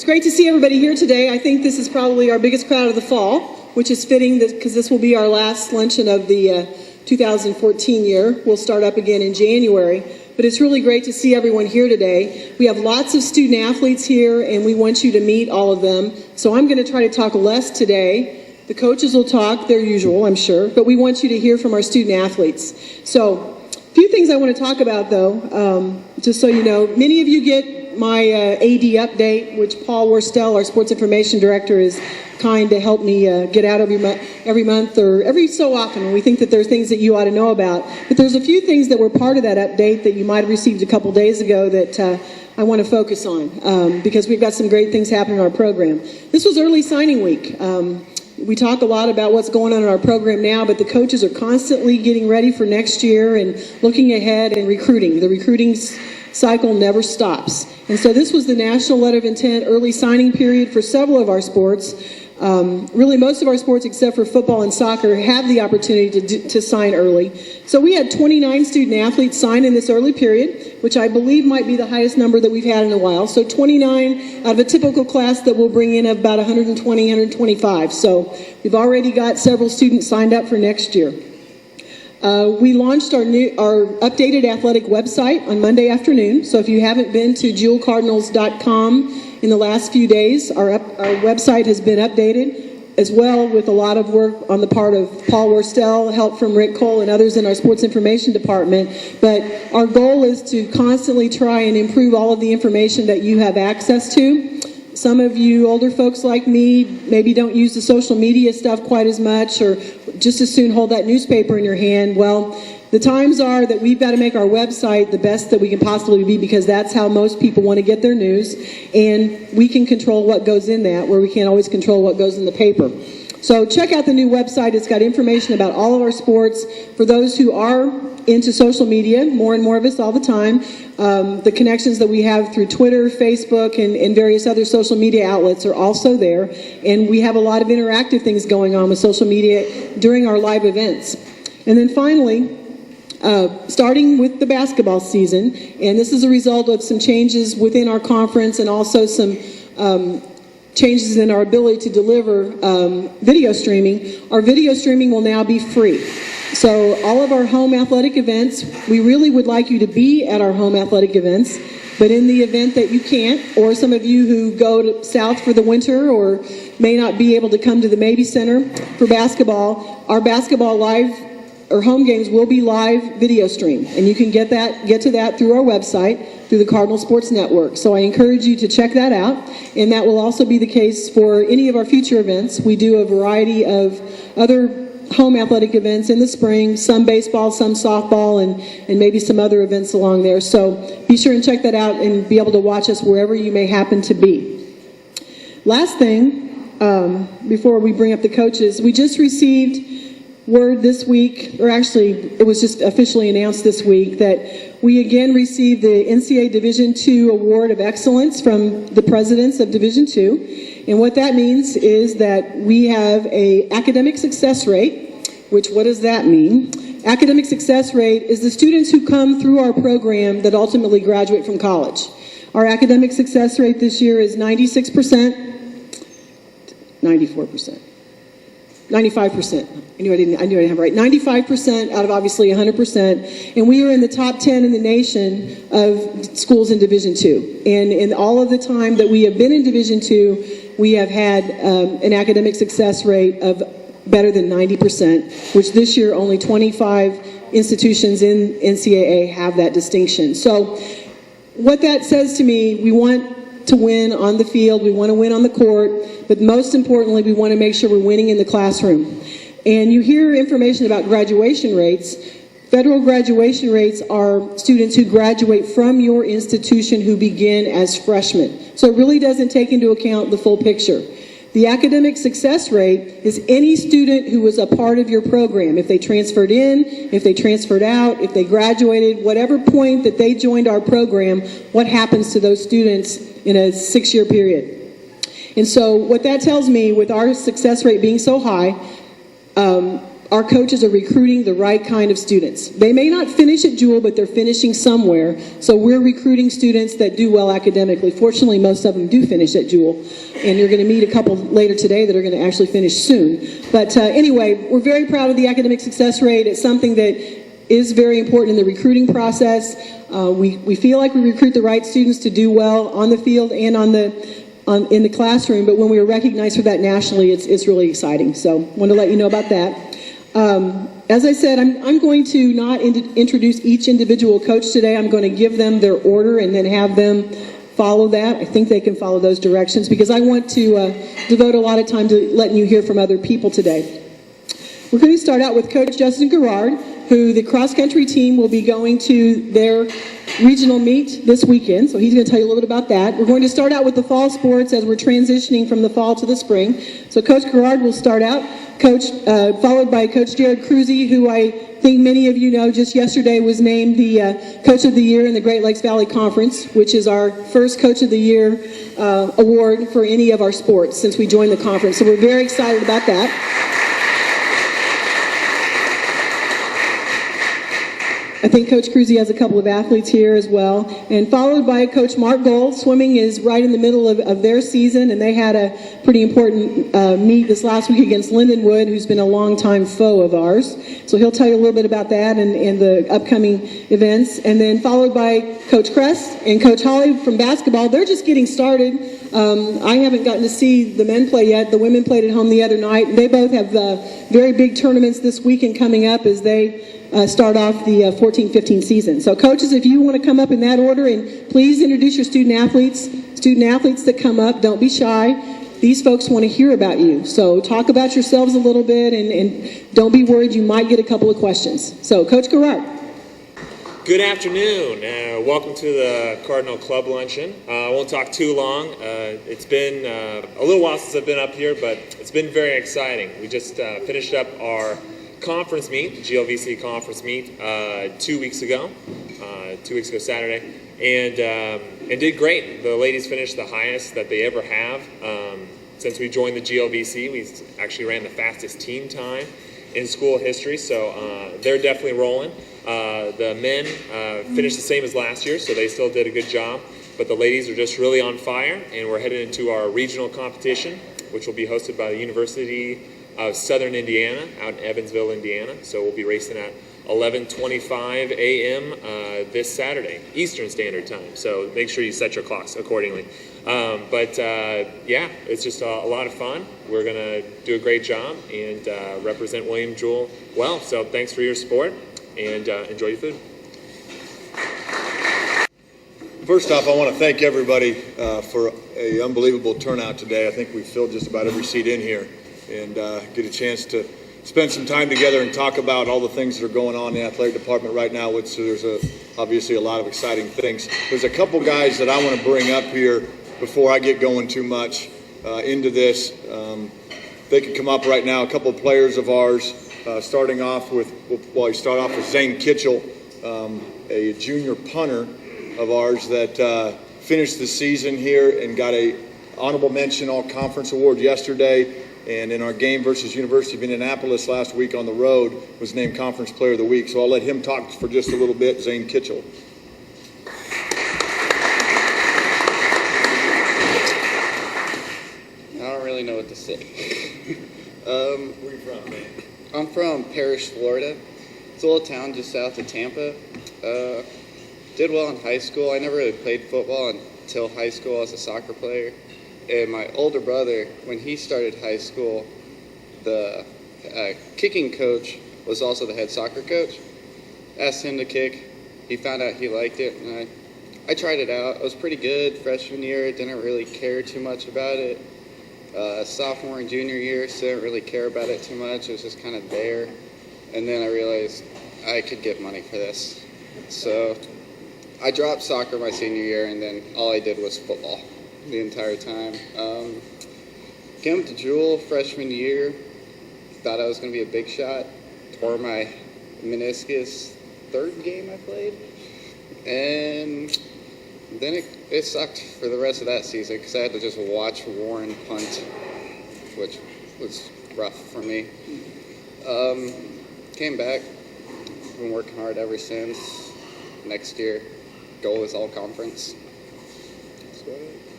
It's great to see everybody here today. I think this is probably our biggest crowd of the fall, which is fitting because this will be our last luncheon of the 2014 year. We'll start up again in January. But it's really great to see everyone here today. We have lots of student athletes here, and we want you to meet all of them. So I'm going to try to talk less today. The coaches will talk, their usual, I'm sure. But we want you to hear from our student athletes. So a few things I want to talk about, though, just so you know. Many of you get my AD update, which Paul Worstel, our sports information director, is kind to help me get out every month or every so often when we think that there's things that you ought to know about. But there's a few things that were part of that update that you might have received a couple days ago that I want to focus on because we've got some great things happening in our program. This was early signing week. We talk a lot about what's going on in our program now, but the coaches are constantly getting ready for next year and looking ahead and recruiting. The recruiting cycle never stops. And so this was the National Letter of Intent early signing period for several of our sports. Really most of our sports except for football and soccer have the opportunity to sign early. So we had 29 student athletes sign in this early period, which I believe might be the highest number that we've had in a while. So 29 out of a typical class that we'll bring in about 120, 125. So we've already got several students signed up for next year. We launched our updated athletic website on Monday afternoon. So if you haven't been to jewellcardinals.com in the last few days, our website has been updated as well with a lot of work on the part of Paul Worstel, help from Rick Cole and others in our sports information department. But our goal is to constantly try and improve all of the information that you have access to. Some of you older folks like me maybe don't use the social media stuff quite as much or just as soon hold that newspaper in your hand. Well, the times are that we've got to make our website the best that we can possibly be because that's how most people want to get their news, and we can control what goes in that where we can't always control what goes in the paper. So check out the new website. It's got information about all of our sports. For those who are into social media, more and more of us all the time, the connections that we have through Twitter, Facebook, and various other social media outlets are also there. And we have a lot of interactive things going on with social media during our live events. And then finally, starting with the basketball season, and this is a result of some changes within our conference and also some changes in our ability to deliver video streaming. Our video streaming will now be free. So all of our home athletic events, we really would like you to be at our home athletic events, but in the event that you can't, or some of you who go south for the winter or may not be able to come to the Mabee Center for basketball, our basketball live or home games will be live video stream, and you can get to that through our website, through the Cardinal Sports Network. So I encourage you to check that out, and that will also be the case for any of our future events. We do a variety of other home athletic events in the spring, some baseball, some softball, and maybe some other events along there. So be sure and check that out and be able to watch us wherever you may happen to be. Last thing, before we bring up the coaches, we just received word this week, or actually it was just officially announced this week, that we again received the NCAA Division II Award of Excellence from the presidents of Division II. And what that means is that we have an academic success rate, which what does that mean? Academic success rate is the students who come through our program that ultimately graduate from college. Our academic success rate this year is 96%, 94%. 95%. I knew I didn't have it right. 95% out of obviously 100%. And we are in the top 10 in the nation of schools in Division II. And in all of the time that we have been in Division II, we have had an academic success rate of better than 90%, which this year only 25 institutions in NCAA have that distinction. So what that says to me, we want to win on the field, we want to win on the court, but most importantly, we want to make sure we're winning in the classroom. And you hear information about graduation rates. Federal graduation rates are students who graduate from your institution who begin as freshmen. So it really doesn't take into account the full picture. The academic success rate is any student who was a part of your program. If they transferred in, if they transferred out, if they graduated, whatever point that they joined our program, what happens to those students in a 6-year period. And so what that tells me, with our success rate being so high, our coaches are recruiting the right kind of students. They may not finish at Jewell, but they're finishing somewhere. So we're recruiting students that do well academically. Fortunately, most of them do finish at Jewell. And you're going to meet a couple later today that are going to actually finish soon. But anyway, we're very proud of the academic success rate. It's something that is very important in the recruiting process. We feel like we recruit the right students to do well on the field and in the classroom, but when we are recognized for that nationally, it's really exciting. So I want to let you know about that. As I said, I'm going to not introduce each individual coach today. I'm going to give them their order and then have them follow that. I think they can follow those directions because I want to devote a lot of time to letting you hear from other people today. We're going to start out with Coach Justin Garrard, who the cross-country team will be going to their regional meet this weekend, so he's going to tell you a little bit about that. We're going to start out with the fall sports as we're transitioning from the fall to the spring. So Coach Garrard will start out, followed by Coach Jared Cruzy, who I think many of you know just yesterday was named the Coach of the Year in the Great Lakes Valley Conference, which is our first Coach of the Year award for any of our sports since we joined the conference. So we're very excited about that. I think Coach Cruzy has a couple of athletes here as well. And followed by Coach Mark Gold. Swimming is right in the middle of their season, and they had a pretty important meet this last week against Lindenwood, who's been a longtime foe of ours. So he'll tell you a little bit about that and the upcoming events. And then followed by Coach Crest and Coach Holly from basketball. They're just getting started. I haven't gotten to see the men play yet. The women played at home the other night. They both have very big tournaments this weekend coming up as they start off the 14-15 season. So coaches, if you want to come up in that order, and please introduce your student athletes that come up. Don't be shy. These folks want to hear about you. So talk about yourselves a little bit and don't be worried, you might get a couple of questions. So Coach Garrard. Good afternoon. Welcome to the Cardinal Club Luncheon. I won't talk too long. It's been a little while since I've been up here, but it's been very exciting. We just finished up our conference meet, the GLVC conference meet, 2 weeks ago Saturday, and did great. The ladies finished the highest that they ever have. Since we joined the GLVC, we actually ran the fastest team time in school history, so they're definitely rolling. The men finished the same as last year, so they still did a good job, but the ladies are just really on fire, and we're headed into our regional competition, which will be hosted by the University of Southern Indiana out in Evansville, Indiana. So we'll be racing at 11:25 a.m. This Saturday, Eastern Standard Time. So make sure you set your clocks accordingly. Yeah, it's just a lot of fun. We're going to do a great job and represent William Jewell well. So thanks for your support and enjoy your food. First off, I want to thank everybody for an unbelievable turnout today. I think we filled just about every seat in here and get a chance to spend some time together and talk about all the things that are going on in the athletic department right now, which there's obviously a lot of exciting things. There's a couple guys that I want to bring up here before I get going too much into this. They could come up right now. A couple of players of ours, starting off with, we start off with Zane Kitchell, a junior punter of ours that finished the season here and got a honorable mention all-conference award yesterday. And in our game versus University of Indianapolis last week on the road, was named Conference Player of the Week. So I'll let him talk for just a little bit, Zane Kitchell. I don't really know what to say. Where are you from, man? I'm from Parrish, Florida. It's a little town just south of Tampa. Did well in high school. I never really played football until high school. I was a soccer player. And my older brother, when he started high school, the kicking coach was also the head soccer coach. Asked him to kick. He found out he liked it, and I tried it out. It was pretty good freshman year. Didn't really care too much about it. Sophomore and junior year, still didn't really care about it too much. It was just kind of there. And then I realized I could get money for this. So I dropped soccer my senior year, and then all I did was football the entire time. Came to Jewell freshman year, thought I was going to be a big shot, tore my meniscus third game I played, and then it sucked for the rest of that season because I had to just watch Warren punt, which was rough for me. Came back. Been working hard ever since. Next year, goal is all conference.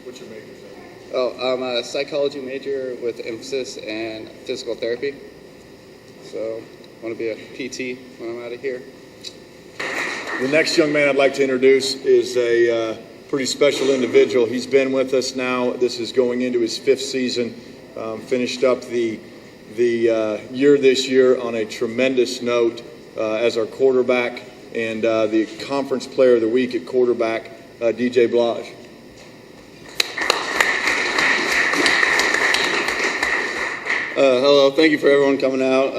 What's your major? Oh, I'm a psychology major with emphasis in physical therapy. So, I want to be a PT when I'm out of here. The next young man I'd like to introduce is a pretty special individual. He's been with us now. This is going into his 5th season. Finished up the year this year on a tremendous note as our quarterback and the Conference Player of the Week at quarterback, DJ Blage. Hello, thank you for everyone coming out.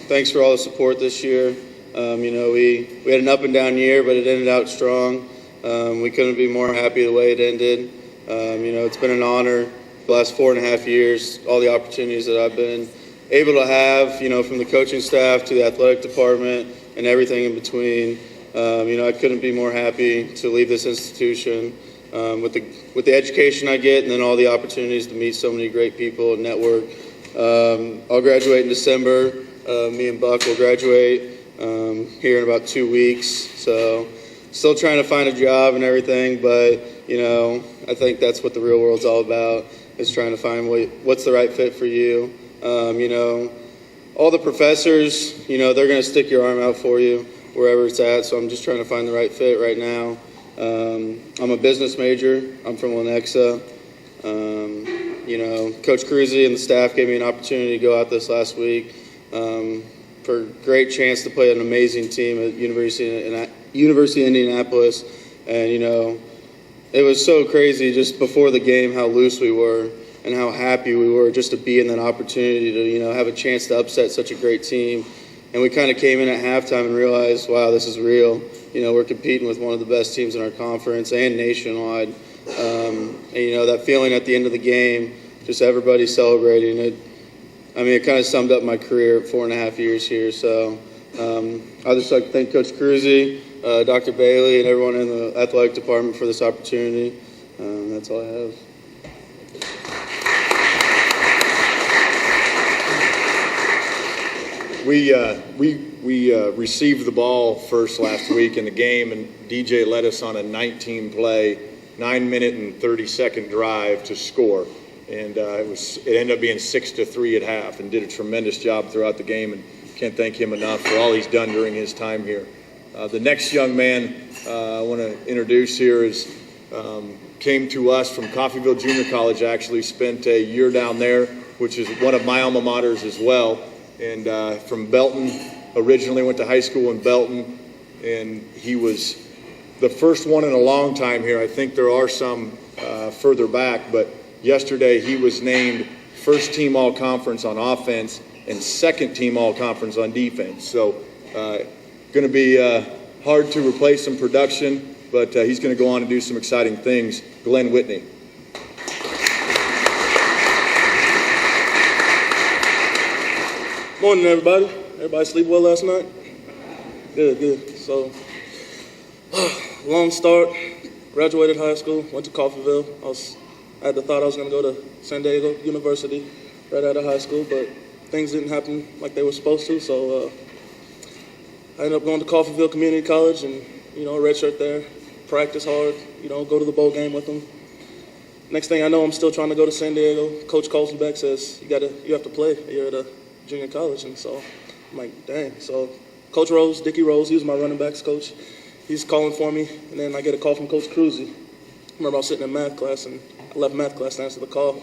Thanks for all the support this year. We had an up and down year, but it ended out strong. We couldn't be more happy the way it ended. It's been an honor the last 4.5 years, all the opportunities that I've been able to have, from the coaching staff to the athletic department and everything in between. I couldn't be more happy to leave this institution with the education I get and then all the opportunities to meet so many great people and network. I'll graduate in December. Me and Buck will graduate here in about 2 weeks. So still trying to find a job and everything, but, I think that's what the real world's all about, is trying to find what's the right fit for you. All the professors, they're going to stick your arm out for you wherever it's at, so I'm just trying to find the right fit right now. I'm a business major. I'm from Lenexa. Coach Cruzy and the staff gave me an opportunity to go out this last week for a great chance to play an amazing team at University of Indianapolis. And, it was so crazy just before the game how loose we were and how happy we were just to be in that opportunity to, have a chance to upset such a great team. And we kind of came in at halftime and realized, wow, this is real. We're competing with one of the best teams in our conference and nationwide. That feeling at the end of the game, just everybody celebrating it. It kind of summed up my career at 4.5 years here. So I'd just like to thank Coach Cruzy, Dr. Bailey, and everyone in the athletic department for this opportunity. That's all I have. We received the ball first last week in the game, and DJ led us on a 19-play, 9-minute and 30-second drive to score. And it ended up being 6-3 at half, and did a tremendous job throughout the game, and can't thank him enough for all he's done during his time here. The next young man I want to introduce here came to us from Coffeyville Junior College, actually spent a year down there, which is one of my alma maters as well. And from Belton, originally went to high school in Belton, and he was the first one in a long time here. I think there are some further back, but yesterday he was named first team all-conference on offense and second team all-conference on defense. So going to be hard to replace in production, but he's going to go on and do some exciting things. Glenn Whitney. Morning, everybody. Everybody sleep well last night? Good. So, long start. Graduated high school. Went to Coffeyville. I had the thought I was going to go to San Diego University right out of high school, but things didn't happen like they were supposed to. So I ended up going to Coffeyville Community College and redshirt there, practice hard. Go to the bowl game with them. Next thing I know, I'm still trying to go to San Diego. Coach calls me back, says you have to play. You're at a junior college, and so I'm like, dang. So Coach Rose, Dickie Rose, he was my running backs coach. He's calling for me, and then I get a call from Coach Cruzy. I remember I was sitting in math class, and I left math class to answer the call.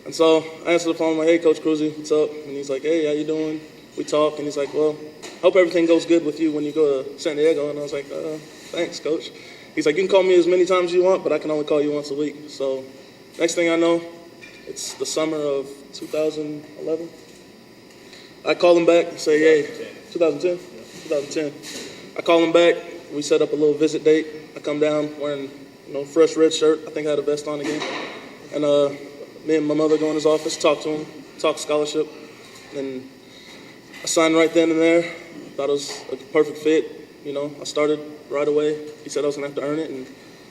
And so I answered the phone, I'm like, hey, Coach Cruzy, what's up? And he's like, hey, how you doing? We talk, and he's like, well, hope everything goes good with you when you go to San Diego. And I was like, thanks, Coach. He's like, you can call me as many times as you want, but I can only call you once a week. So next thing I know, it's the summer of 2011. I call him back and say, hey, 2010? 2010. I call him back. We set up a little visit date. I come down wearing, fresh red shirt. I think I had a vest on again. And me and my mother go in his office, talk to him, talk scholarship. And I signed right then and there. Thought it was a perfect fit. I started right away. He said I was going to have to earn it, and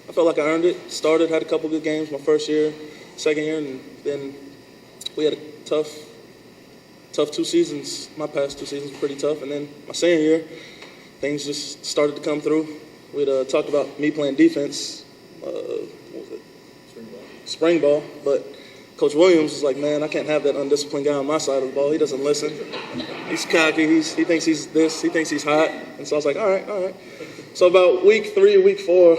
I felt like I earned it. Started, had a couple good games my first year, second year, and then we had a tough tough 2 seasons. My past 2 seasons were pretty tough. And then my senior year, things just started to come through. We'd talked about me playing defense, what was it? Spring ball. But Coach Williams was like, man, I can't have that undisciplined guy on my side of the ball. He doesn't listen. He's cocky. He thinks he's this. He thinks he's hot. And so I was like, all right. So about week 3 or week 4,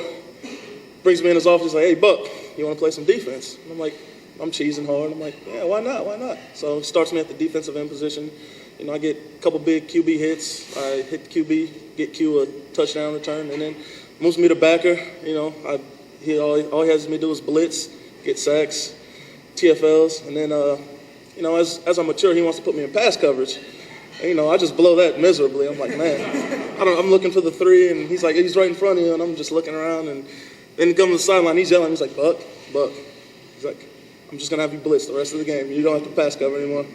brings me in his office, like, hey, Buck, you want to play some defense? And I'm like, I'm cheesing hard. I'm like, yeah, why not? So he starts me at the defensive end position. You know, I get a couple big QB hits. I hit the QB, get Q a touchdown return, and then moves me to backer. You know, all he has me do is blitz, get sacks, TFLs, and then, you know, as I mature, he wants to put me in pass coverage. And, you know, I just blow that miserably. I'm like, man, I'm looking for the 3, and he's like, he's right in front of you, and I'm just looking around, and then he comes to the sideline, he's yelling, he's like, Buck. He's like, I'm just going to have you blitz the rest of the game. You don't have to pass cover anymore.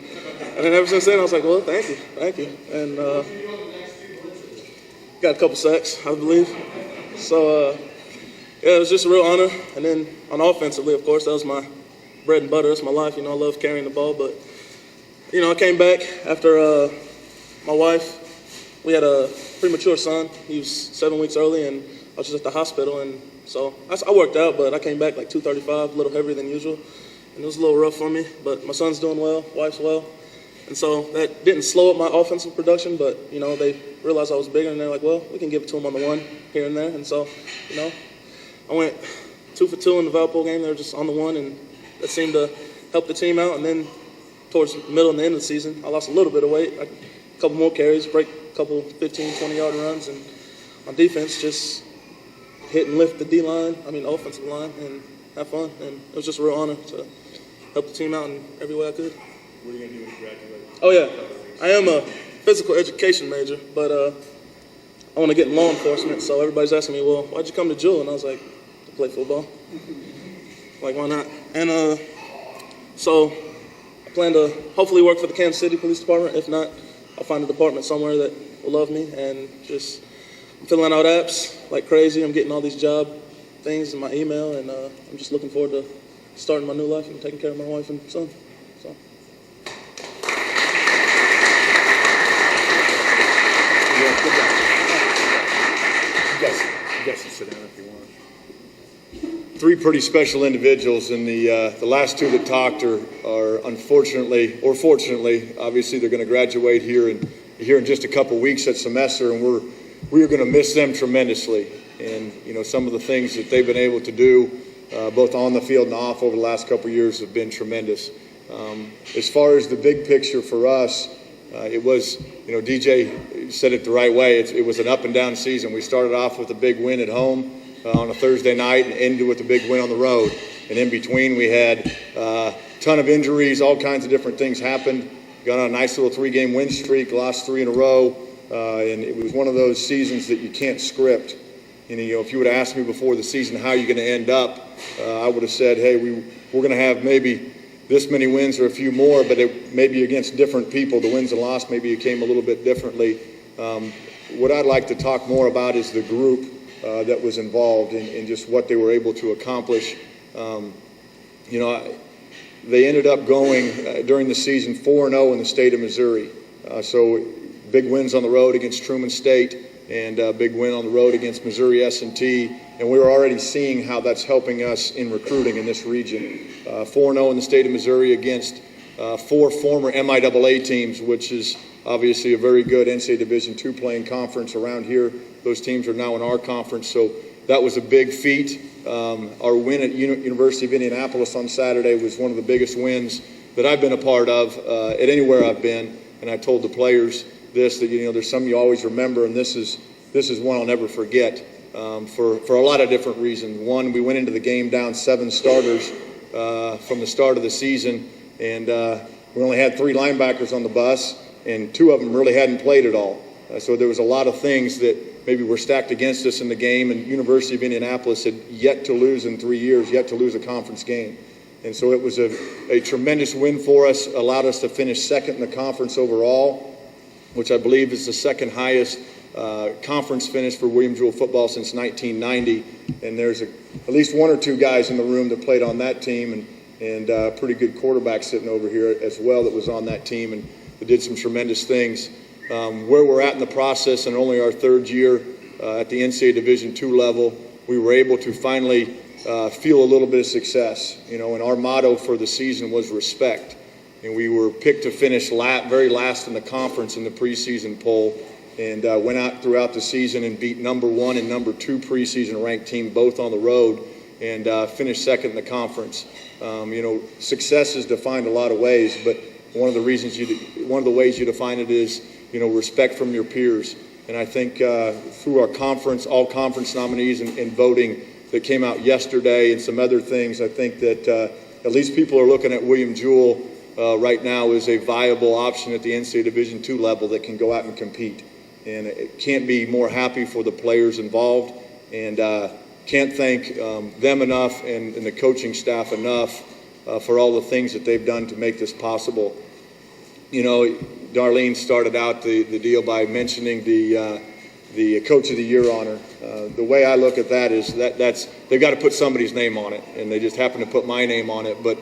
And then ever since then, I was like, well, thank you. And got a couple sacks, I believe. So, yeah, it was just a real honor. And then offensively, of course, that was my bread and butter. That's my life. You know, I love carrying the ball. But, you know, I came back after my wife. We had a premature son. He was 7 weeks early, and I was just at the hospital. And so I worked out, but I came back like 235, a little heavier than usual. And it was a little rough for me, but my son's doing well, wife's well. And so that didn't slow up my offensive production, but, you know, they realized I was bigger, and they're like, well, we can give it to him on the 1 here and there. And so, you know, I went 2 for 2 in the Valpo game. They were just on the 1, and that seemed to help the team out. And then towards the middle and the end of the season, I lost a little bit of weight, a couple more carries, break a couple 15, 20-yard runs, and on defense, just hit and lift the offensive line, and have fun. And it was just a real honor to help the team out in every way I could. What are you going to do when you graduate? Oh, yeah. I am a physical education major, but I want to get in law enforcement. So everybody's asking me, well, why'd you come to Jewell? And I was like, to play football. Like, why not? And so I plan to hopefully work for the Kansas City Police Department. If not, I'll find a department somewhere that will love me. And just I'm filling out apps like crazy. I'm getting all these job things in my email, and I'm just looking forward to starting my new life and taking care of my wife and son. So. You guys can sit down if you want. 3 pretty special individuals, and the last 2 that talked are unfortunately or fortunately, obviously they're going to graduate here in just a couple weeks that semester, and we are going to miss them tremendously. And you know, some of the things that they've been able to do, both on the field and off, over the last couple of years have been tremendous. As far as the big picture for us, it was, you know, DJ said it the right way. It was an up and down season. We started off with a big win at home on a Thursday night and ended with a big win on the road. And in between, we had a ton of injuries, all kinds of different things happened. Got on a nice little 3-game win streak, lost 3 in a row, and it was one of those seasons that you can't script. And, you know, if you would have asked me before the season how you're going to end up, I would have said, hey, we're going to have maybe this many wins or a few more, but it may be against different people. The wins and loss maybe came a little bit differently. What I'd like to talk more about is the group that was involved in just what they were able to accomplish. You know, they ended up going during the season 4-0 in the state of Missouri. So big wins on the road against Truman State, and a big win on the road against Missouri S&T, and we were already seeing how that's helping us in recruiting in this region. 4-0 in the state of Missouri against 4 former MIAA teams, which is obviously a very good NCAA Division II playing conference around here. Those teams are now in our conference, so that was a big feat. Our win at University of Indianapolis on Saturday was one of the biggest wins that I've been a part of at anywhere I've been, and I told the players this, that, you know, there's some you always remember, and this is one I'll never forget for a lot of different reasons. One, we went into the game down 7 starters from the start of the season, and we only had 3 linebackers on the bus, and 2 of them really hadn't played at all. So there was a lot of things that maybe were stacked against us in the game, and University of Indianapolis had yet to lose in 3 years, yet to lose a conference game. And so it was a tremendous win for us, allowed us to finish 2nd in the conference overall, which I believe is the 2nd highest conference finish for William Jewell football since 1990. And there's at least 1 or 2 guys in the room that played on that team, and a pretty good quarterback sitting over here as well that was on that team. And that did some tremendous things. Where we're at in the process, and only our third year at the NCAA Division II level, we were able to finally feel a little bit of success. And our motto for the season was respect. And we were picked to finish very last in the conference in the preseason poll, and went out throughout the season and beat number 1 and number 2 preseason ranked team both on the road, and finished second in the conference. Success is defined a lot of ways, but one of the ways you define it is respect from your peers. And I think through our conference, all conference nominees and voting that came out yesterday and some other things, I think that at least people are looking at William Jewell right now as a viable option at the NCAA Division II level that can go out and compete. And it can't be more happy for the players involved, and can't thank them enough and the coaching staff enough for all the things that they've done to make this possible. Darlene started out the deal by mentioning the Coach of the Year honor. The way I look at that is that's they've got to put somebody's name on it, and they just happen to put my name on it. But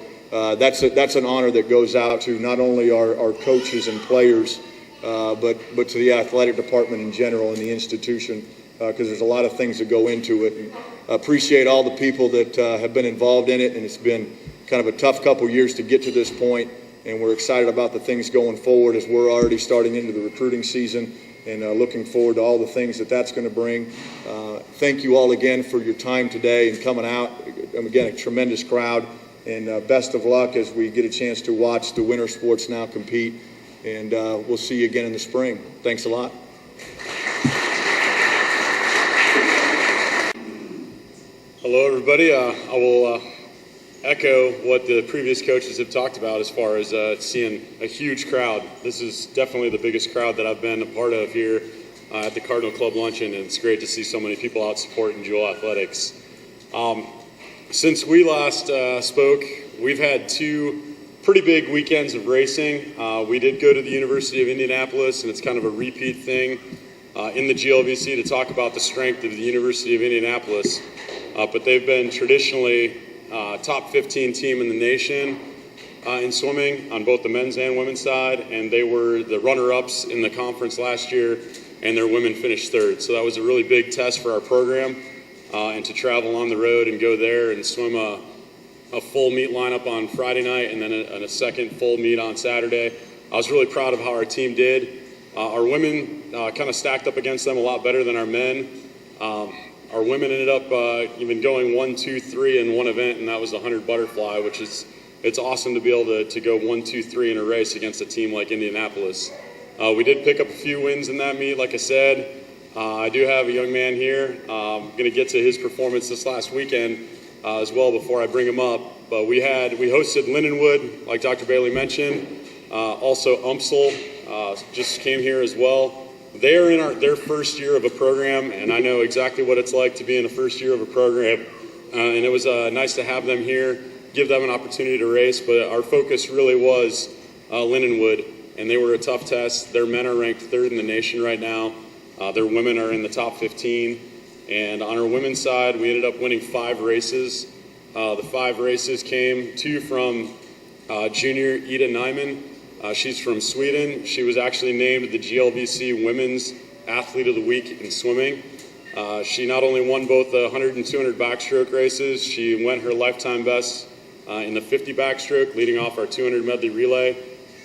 that's an honor that goes out to not only our coaches and players, but to the athletic department in general and the institution, because there's a lot of things that go into it. And appreciate all the people that have been involved in it, and it's been kind of a tough couple years to get to this point. And we're excited about the things going forward as we're already starting into the recruiting season, and looking forward to all the things that's going to bring. Thank you all again for your time today and coming out. Again, a tremendous crowd, and best of luck as we get a chance to watch the winter sports now compete. And we'll see you again in the spring. Thanks a lot. Hello, everybody. I will echo what the previous coaches have talked about as far as seeing a huge crowd. This is definitely the biggest crowd that I've been a part of here at the Cardinal Club Luncheon, and it's great to see so many people out supporting Jewell Athletics. Since we last spoke, we've had 2 pretty big weekends of racing. We did go to the University of Indianapolis, and it's kind of a repeat thing in the GLVC to talk about the strength of the University of Indianapolis. But they've been traditionally top 15 team in the nation in swimming on both the men's and women's side, and they were the runner-ups in the conference last year, and their women finished 3rd. So that was a really big test for our program, and to travel on the road and go there and swim a full meet lineup on Friday night and then a second full meet on Saturday. I was really proud of how our team did. Our women kind of stacked up against them a lot better than our men. Our women ended up even going 1, 2, 3 in one event, and that was the 100 butterfly, which it's awesome to be able to go 1, 2, 3 in a race against a team like Indianapolis. We did pick up a few wins in that meet, like I said. I do have a young man here. I'm going to get to his performance this last weekend as well before I bring him up. But we hosted Lindenwood, like Dr. Bailey mentioned. Also UMSL just came here as well. They're in their first year of a program, and I know exactly what it's like to be in the first year of a program. And it was nice to have them here, give them an opportunity to race. But our focus really was Lindenwood, and they were a tough test. Their men are ranked 3rd in the nation right now. Their women are in the top 15. And on our women's side, we ended up winning 5 races. The 5 races came 2 from junior Ida Nyman. She's from Sweden. She was actually named the GLVC Women's Athlete of the Week in swimming. She not only won both the 100 and 200 backstroke races, she went her lifetime best in the 50 backstroke, leading off our 200 medley relay.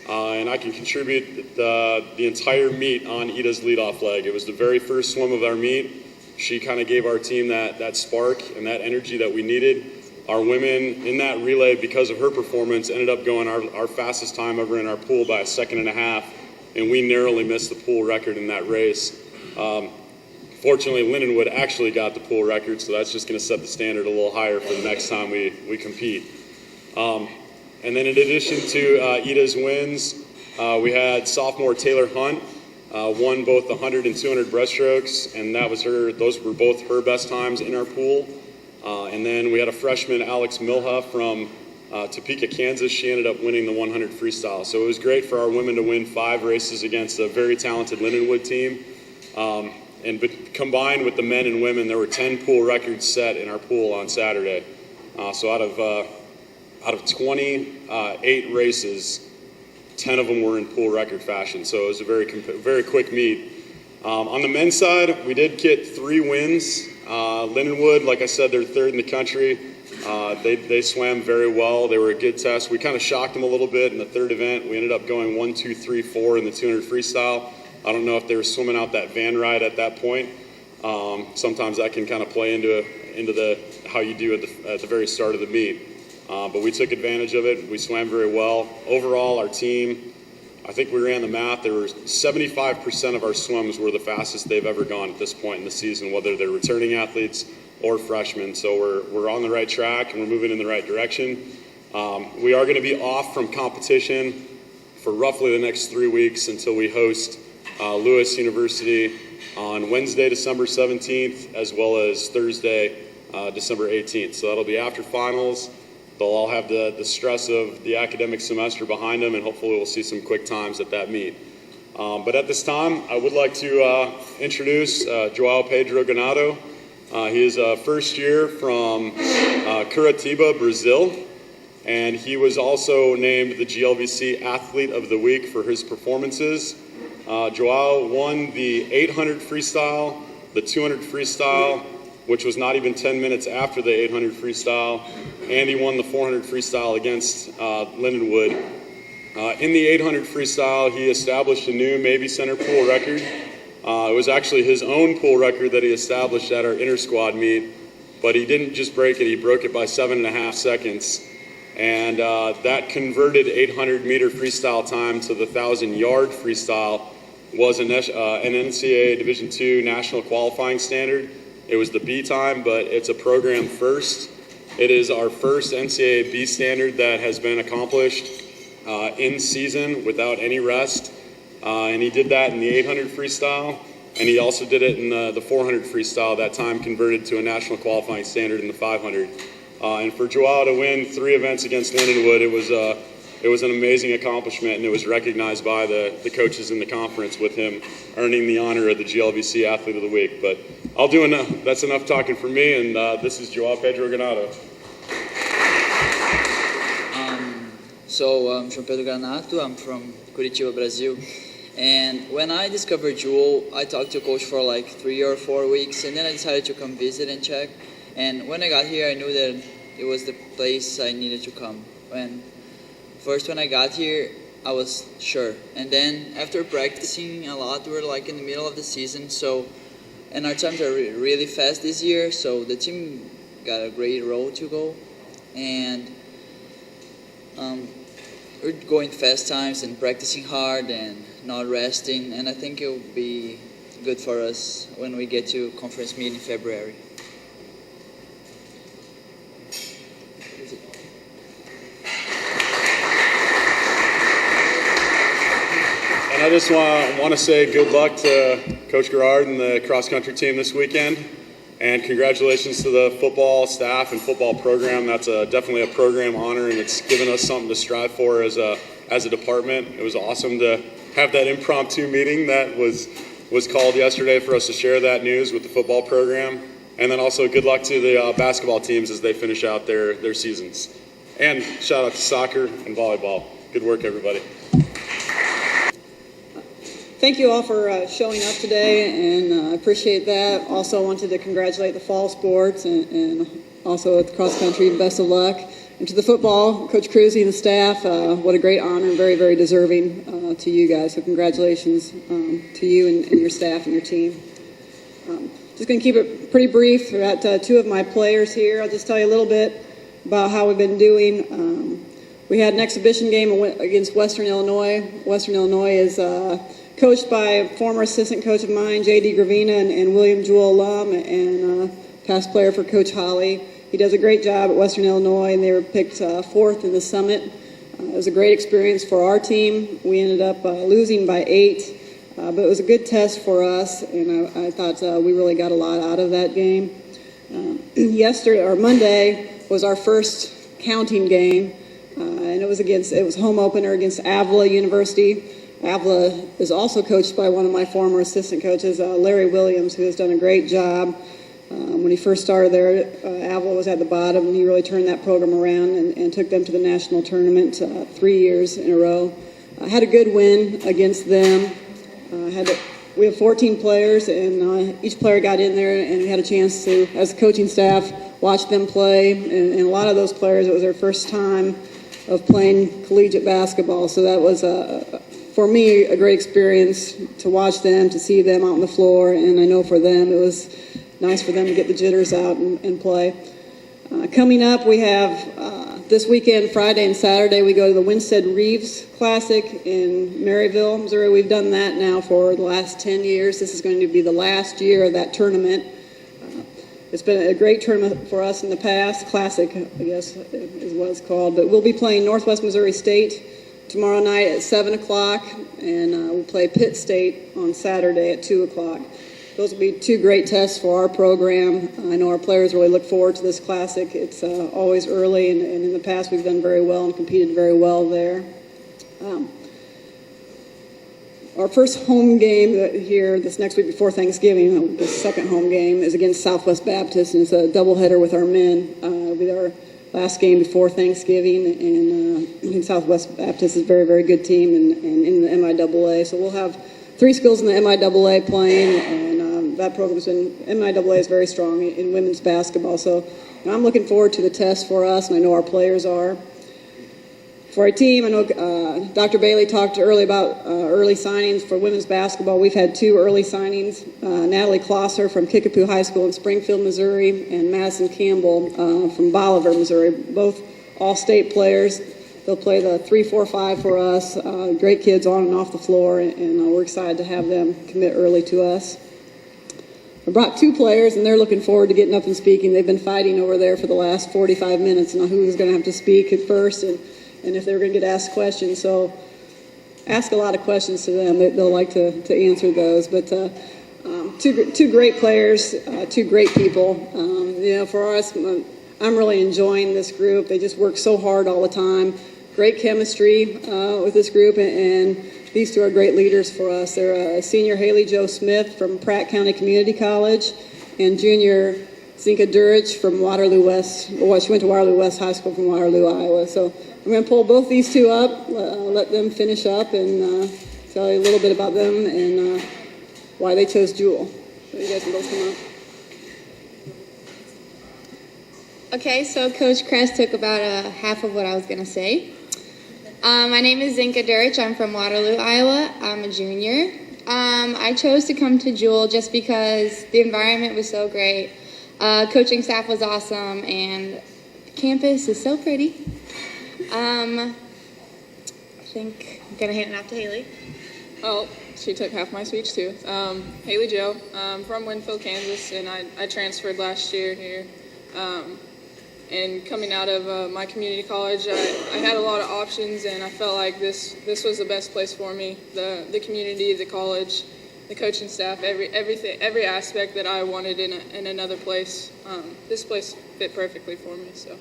And I can contribute the entire meet on Ida's leadoff leg. It was the very first swim of our meet. She kind of gave our team that spark and that energy that we needed. Our women in that relay, because of her performance, ended up going our fastest time ever in our pool by 1.5 seconds, and we narrowly missed the pool record in that race. Fortunately, Lindenwood actually got the pool record, so that's just going to set the standard a little higher for the next time we compete. And then in addition to Ida's wins, we had sophomore Taylor Hunt, won both the 100 and 200 breaststrokes, and those were both her best times in our pool. And then we had a freshman, Alex Milha from Topeka, Kansas. She ended up winning the 100 freestyle. So it was great for our women to win 5 races against a very talented Lindenwood team. But combined with the men and women, there were 10 pool records set in our pool on Saturday. So out of 28 races, 10 of them were in pool record fashion. So it was a very quick meet. On the men's side, we did get 3 wins. Lindenwood, like I said, they're 3rd in the country. They swam very well. They were a good test. We kind of shocked them a little bit in the 3rd event. We ended up going 1, 2, 3, 4 in the 200 freestyle. I don't know if they were swimming out that van ride at that point. Sometimes that can kind of play into how you do at the very start of the meet. But we took advantage of it. We swam very well. Overall, our team, I think we ran the math. There were 75% of our swims were the fastest they've ever gone at this point in the season, whether they're returning athletes or freshmen. So we're on the right track and we're moving in the right direction. We are going to be off from competition for roughly the next 3 weeks until we host Lewis University on Wednesday, December 17th, as well as Thursday, December 18th. So that'll be after finals. They'll all have the stress of the academic semester behind them, and hopefully we'll see some quick times at that meet. But at this time, I would like to introduce Jewell Pedro Ganado. He is a first year from Curitiba, Brazil, and he was also named the GLVC Athlete of the Week for his performances. Jewell won the 800 freestyle, the 200 freestyle, which was not even 10 minutes after the 800 freestyle, and he won the 400 freestyle against Lindenwood. In the 800 freestyle, he established a new Mabee Center pool record. It was actually his own pool record that he established at our inter-squad meet, but he didn't just break it, he broke it by 7.5 seconds. And that converted 800-meter freestyle time to the 1,000-yard freestyle was an NCAA Division II national qualifying standard. It was the B time, but it's a program first. It is our first NCAA B standard that has been accomplished in season without any rest. And he did that in the 800 freestyle, and he also did it in the 400 freestyle. That time converted to a national qualifying standard in the 500. And for Jewell to win 3 events against Lindenwood, it was an amazing accomplishment, and it was recognized by the coaches in the conference, with him earning the honor of the GLVC Athlete of the Week. But I'll do enough. That's enough talking for me, and this is Jewell Pedro Ganado. I'm João Pedro Granato. I'm from Curitiba, Brazil. And when I discovered Jewell, I talked to a coach for like 3 or 4 weeks, and then I decided to come visit and check. And when I got here, I knew that it was the place I needed to come. When I got here, I was sure. And then after practicing a lot, we were like in the middle of the season. And our times are really fast this year, so the team got a great road to go. And we're going fast times and practicing hard and not resting. And I think it will be good for us when we get to conference meet in February. And I just want to say good luck to Coach Gerard and the cross-country team this weekend. And congratulations to the football staff and football program. That's definitely a program honor, and it's given us something to strive for as a department. It was awesome to have that impromptu meeting that was called yesterday for us to share that news with the football program. And then also good luck to the basketball teams as they finish out their seasons. And shout out to soccer and volleyball. Good work, everybody. Thank you all for showing up today, and I appreciate that. Also wanted to congratulate the fall sports and also at the cross country, best of luck. And to the football, Coach Cruzy and the staff, what a great honor, and very, very deserving to you guys. So congratulations to you and your staff and your team. Just going to keep it pretty brief. We've got 2 of my players here. I'll just tell you a little bit about how we've been doing. We had an exhibition game against Western Illinois. Western Illinois is coached by a former assistant coach of mine, J.D. Gravina, and William Jewell alum, and past player for Coach Holly. He does a great job at Western Illinois, and they were picked 4th in the summit. It was a great experience for our team. We ended up losing by 8, but it was a good test for us, and I thought we really got a lot out of that game. Monday was our first counting game, and it was home opener against Avila University. Avila is also coached by one of my former assistant coaches, Larry Williams, who has done a great job. When he first started there, Avila was at the bottom, and he really turned that program around and took them to the national tournament 3 years in a row. had a good win against them. We have 14 players, and each player got in there and had a chance to, as a coaching staff, watch them play. And a lot of those players, it was their first time of playing collegiate basketball. So that was, for me, a great experience to watch them, to see them out on the floor. And I know for them, it was nice for them to get the jitters out and play. Coming up, we have this weekend, Friday and Saturday, we go to the Winstead Reeves Classic in Maryville, Missouri. We've done that now for the last 10 years. This is going to be the last year of that tournament. It's been a great tournament for us in the past. Classic, I guess, is what it's called. But we'll be playing Northwest Missouri State tomorrow night at 7 o'clock, and we'll play Pitt State on Saturday at 2 o'clock. Those will be two great tests for our program. I know our players really look forward to this classic. It's always early, and in the past we've done very well and competed very well there. Our first home game here this next week before Thanksgiving, the second home game, is against Southwest Baptist, and it's a doubleheader with our men. It'll be our last game before Thanksgiving, and I think Southwest Baptist is a very, very good team and in the MIAA. So we'll have 3 schools in the MIAA playing, and that program's been, MIAA is very strong in women's basketball. So I'm looking forward to the test for us, and I know our players are. For our team, I know Dr. Bailey talked early about early signings for women's basketball. We've had 2 early signings, Natalie Klosser from Kickapoo High School in Springfield, Missouri, and Madison Campbell from Bolivar, Missouri, both all-state players. They'll play the 3-4-5 for us, great kids on and off the floor, and we're excited to have them commit early to us. I brought 2 players, and they're looking forward to getting up and speaking. They've been fighting over there for the last 45 minutes on who was going to have to speak at first and if they were going to get asked questions. So ask a lot of questions to them. They'll like to answer those. But two great players, 2 great people. For us, I'm really enjoying this group. They just work so hard all the time. Great chemistry with this group, and these 2 are great leaders for us. They're senior Haley Jo Smith from Pratt County Community College and junior Zinka Durich from Waterloo West. Well, she went to Waterloo West High School from Waterloo, Iowa. So I'm going to pull both these 2 up, let them finish up, and tell you a little bit about them and why they chose Jewell. So you guys can both come up. Okay, so Coach Kress took about half of what I was going to say. My name is Zinka Durich. I'm from Waterloo, Iowa. I'm a junior. I chose to come to Jewell just because the environment was so great. Coaching staff was awesome, and the campus is so pretty. I think I'm going to hand it off to Haley. Well, she took half my speech too. Haley Jo, from Winfield, Kansas, and I transferred last year here. And coming out of my community college, I had a lot of options, and I felt like this was the best place for me. The community, the college, the coaching staff, every aspect that I wanted in another place. This place fit perfectly for me. So,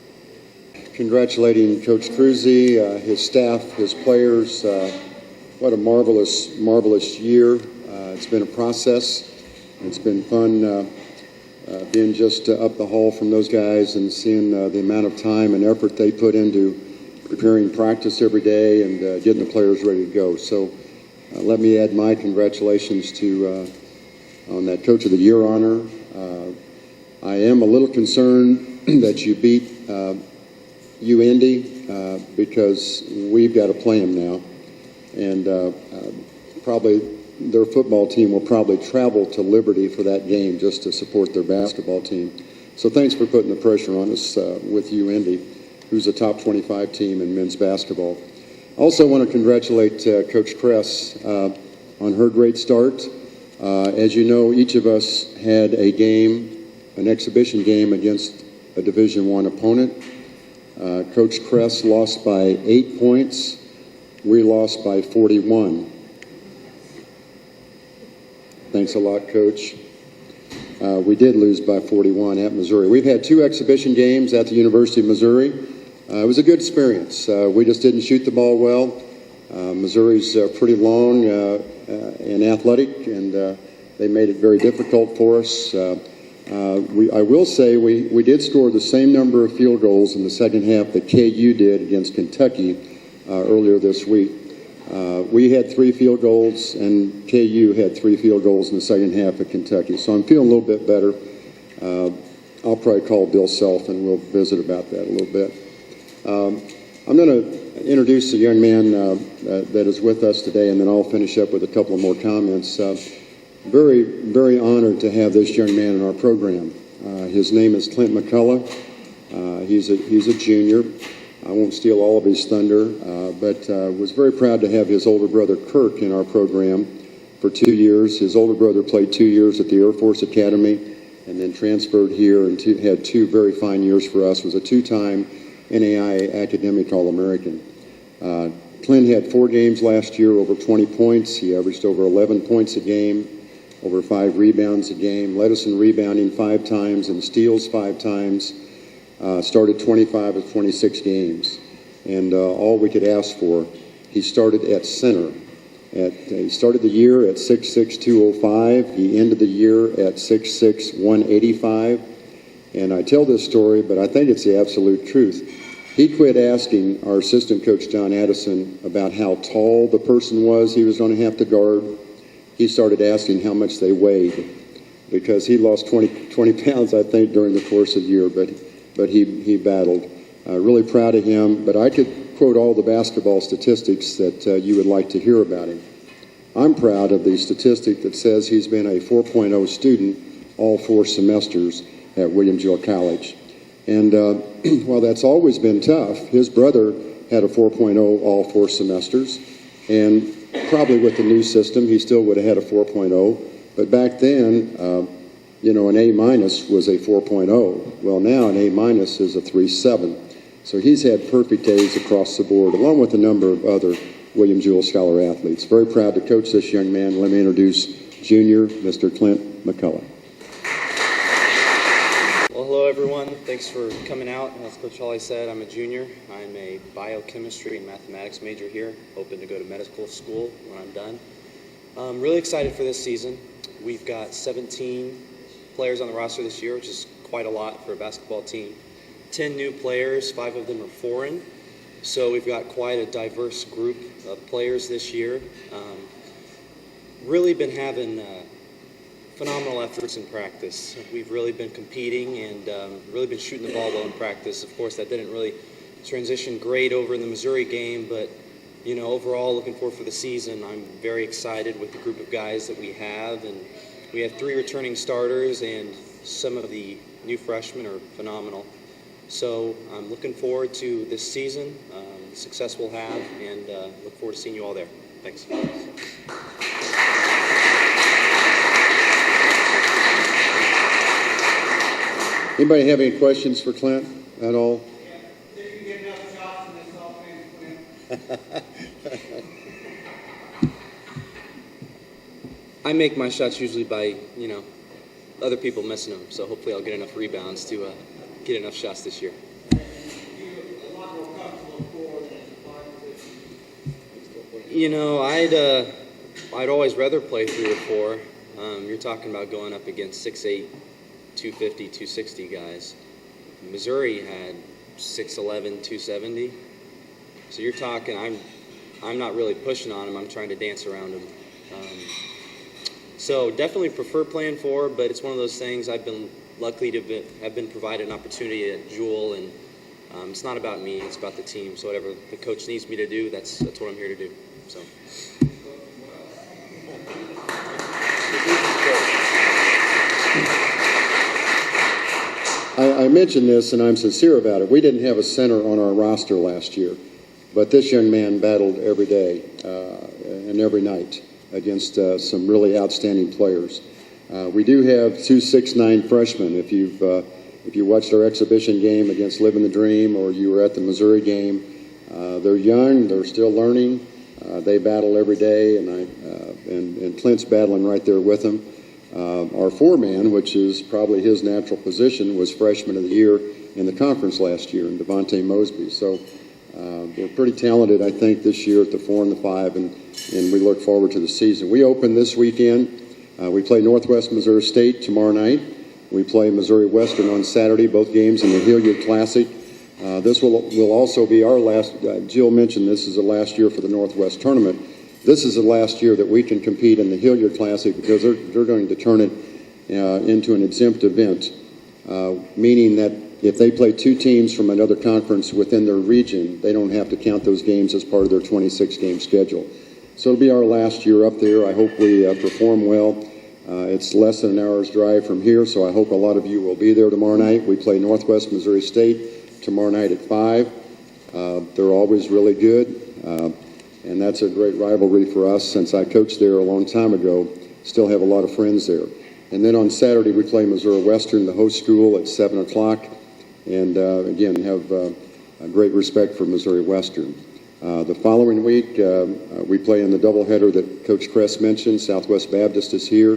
congratulating Coach Cruzy, his staff, his players. What a marvelous year. It's been a process. It's been fun. Being just up the hall from those guys and seeing the amount of time and effort they put into preparing practice every day and getting the players ready to go. So let me add my congratulations to on that Coach of the Year honor. I am a little concerned that you beat UIndy because we've got to play them now, and probably their football team will probably travel to Liberty for that game just to support their basketball team. So thanks for putting the pressure on us with UIndy, who's a top 25 team in men's basketball. Also want to congratulate Coach Kress on her great start. As you know, each of us had a game, an exhibition game against a Division I opponent. Coach Kress lost by 8 points. We lost by 41. Thanks a lot, Coach. We did lose by 41 at Missouri. We've had 2 exhibition games at the University of Missouri. It was a good experience. We just didn't shoot the ball well. Missouri's pretty long and athletic, and they made it very difficult for us. I will say we did score the same number of field goals in the second half that KU did against Kentucky earlier this week. We had 3 field goals, and KU had 3 field goals in the second half at Kentucky. So I'm feeling a little bit better. I'll probably call Bill Self, and we'll visit about that a little bit. I'm going to introduce a young man that is with us today, and then I'll finish up with a couple of more comments. Very, very honored to have this young man in our program. His name is Clint McCullough. He's a junior. I won't steal all of his thunder, but was very proud to have his older brother Kirk in our program for 2 years. His older brother played 2 years at the Air Force Academy and then transferred here and had 2 very fine years for us. Was a 2-time NAIA Academic All-American. Clint had 4 games last year, over 20 points. He averaged over 11 points a game, over 5 rebounds a game, led us in rebounding 5 times and steals 5 times. Started 25 of 26 games, and all we could ask for. He started at center. He started the year at 6'6", 205. He ended the year at 6'6", 185. And I tell this story, but I think it's the absolute truth. He quit asking our assistant coach, John Addison, about how tall the person was he was going to have to guard. He started asking how much they weighed, because he lost 20 pounds, I think, during the course of the year, but he battled. Really proud of him, but I could quote all the basketball statistics that you would like to hear about him. I'm proud of the statistic that says he's been a 4.0 student all 4 semesters at William Jewell College. And while that's always been tough, his brother had a 4.0 all 4 semesters, and probably with the new system, he still would have had a 4.0. But back then, an A- was a 4.0. Well, now an A- is a 3.7. So he's had perfect A's across the board, along with a number of other William Jewell Scholar athletes. Very proud to coach this young man. Let me introduce junior Mr. Clint McCullough. Well, hello everyone. Thanks for coming out. As Coach Hawley said, I'm a junior. I'm a biochemistry and mathematics major here, hoping to go to medical school when I'm done. I'm really excited for this season. We've got 17 players on the roster this year, which is quite a lot for a basketball team. 10 new players, 5 of them are foreign. So we've got quite a diverse group of players this year. Really been having phenomenal efforts in practice. We've really been competing and really been shooting the ball well in practice. Of course, that didn't really transition great over in the Missouri game, but overall looking forward for the season. I'm very excited with the group of guys that we have, and we have 3 returning starters, and some of the new freshmen are phenomenal. So I'm looking forward to this season, the success we'll have, and look forward to seeing you all there. Thanks. Anybody have any questions for Clint at all? Did you get enough shots in this offense, Clint? I make my shots usually by, other people missing them. So hopefully I'll get enough rebounds to get enough shots this year. I'd always rather play 3 or 4. You're talking about going up against 6'8", 250, 260 guys. Missouri had 6'11", 270. So you're talking, I'm not really pushing on them. I'm trying to dance around them. So definitely prefer playing 4, but it's one of those things. I've been lucky to have been provided an opportunity at Jewell, and it's not about me, it's about the team. So whatever the coach needs me to do, that's what I'm here to do. So. I mentioned this, and I'm sincere about it. We didn't have a center on our roster last year, but this young man battled every day and every night against some really outstanding players. We do have 2 6'9" freshmen. If you watched our exhibition game against Living the Dream, or you were at the Missouri game, they're young, they're still learning. They battle every day, and Clint's battling right there with them. Our 4-man, which is probably his natural position, was freshman of the year in the conference last year, in Devontae Mosby. So we're pretty talented, I think, this year at the 4 and the 5, and we look forward to the season. We open this weekend. We play Northwest Missouri State tomorrow night. We play Missouri Western on Saturday, both games in the Hilliard Classic. This will also be our last, Jill mentioned this is the last year for the Northwest Tournament. This is the last year that we can compete in the Hilliard Classic because they're going to turn it into an exempt event, meaning that if they play two teams from another conference within their region, they don't have to count those games as part of their 26-game schedule. So it'll be our last year up there. I hope we perform well. It's less than an hour's drive from here, so I hope a lot of you will be there tomorrow night. We play Northwest Missouri State tomorrow night at 5. They're always really good, and that's a great rivalry for us since I coached there a long time ago. Still have a lot of friends there. And then on Saturday, we play Missouri Western, the host school, at 7 o'clock. And again, have a great respect for Missouri Western. The following week, we play in the doubleheader that Coach Kress mentioned. Southwest Baptist is here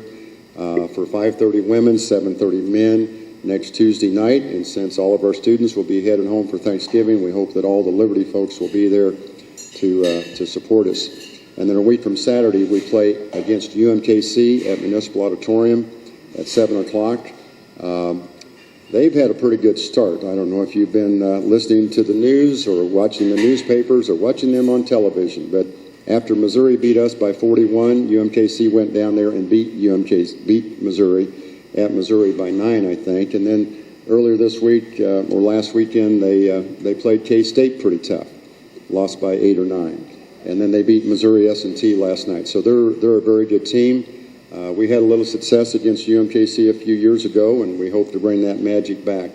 for 5:30 women, 7:30 men next Tuesday night. And since all of our students will be heading home for Thanksgiving, we hope that all the Liberty folks will be there to support us. And then a week from Saturday, we play against UMKC at Municipal Auditorium at 7 o'clock. They've had a pretty good start. I don't know if you've been listening to the news or watching the newspapers or watching them on television, but after Missouri beat us by 41, UMKC went down there and beat Missouri at Missouri by 9, I think. And then earlier this week or last weekend, they played K-State pretty tough, lost by 8 or 9. And then they beat Missouri S&T last night. So they're a very good team. We had a little success against UMKC a few years ago, and we hope to bring that magic back.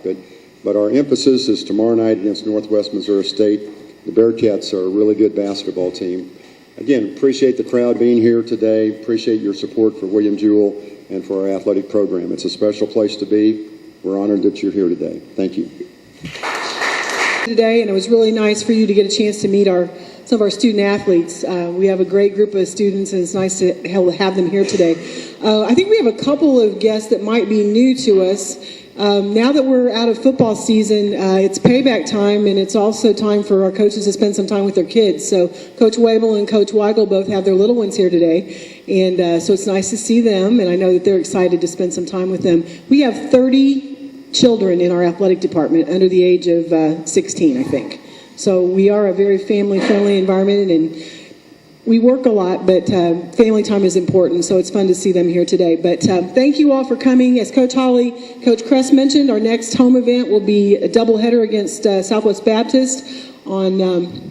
But our emphasis is tomorrow night against Northwest Missouri State. The Bearcats are a really good basketball team. Again, appreciate the crowd being here today. Appreciate your support for William Jewell and for our athletic program. It's a special place to be. We're honored that you're here today. Thank you. Today, and it was really nice for you to get a chance to meet some of our student athletes. We have a great group of students, and it's nice to have them here today. I think we have a couple of guests that might be new to us. Now that we're out of football season, it's payback time, and it's also time for our coaches to spend some time with their kids. So Coach Wabel and Coach Weigel both have their little ones here today, and so it's nice to see them, and I know that they're excited to spend some time with them. We have 30 children in our athletic department under the age of 16, I think. So we are a very family-friendly environment, and we work a lot, but family time is important, so it's fun to see them here today. But thank you all for coming. As Coach Kress mentioned, our next home event will be a doubleheader against Southwest Baptist on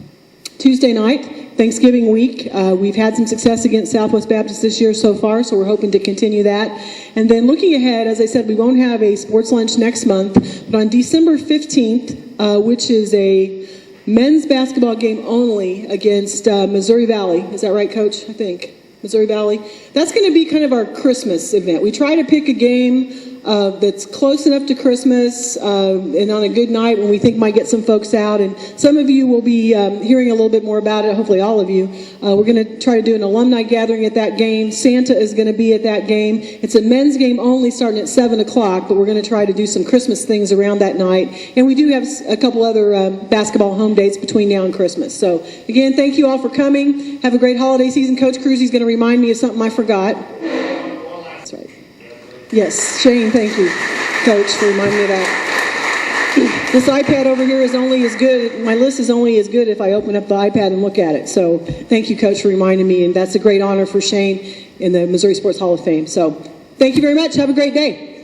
Tuesday night, Thanksgiving week. We've had some success against Southwest Baptist this year so far, so we're hoping to continue that. And then looking ahead, as I said, we won't have a sports lunch next month, but on December 15th, which is a men's basketball game only against Missouri Valley. Is that right, Coach? I think. Missouri Valley. That's going to be kind of our Christmas event. We try to pick a game that's close enough to Christmas and on a good night when we think might get some folks out. And some of you will be hearing a little bit more about it, hopefully all of you. We're going to try to do an alumni gathering at that game. Santa is going to be at that game. It's a men's game only starting at 7 o'clock, but we're going to try to do some Christmas things around that night. And we do have a couple other basketball home dates between now and Christmas. So again, thank you all for coming. Have a great holiday season. Coach Cruzy's going to remind me of something I forgot. That's right. Yes, Shane, thank you, Coach, for reminding me of that. This iPad over here is only as good, my list is only as good if I open up the iPad and look at it. So thank you, Coach, for reminding me, and that's a great honor for Shane in the Missouri Sports Hall of Fame. So thank you very much. Have a great day.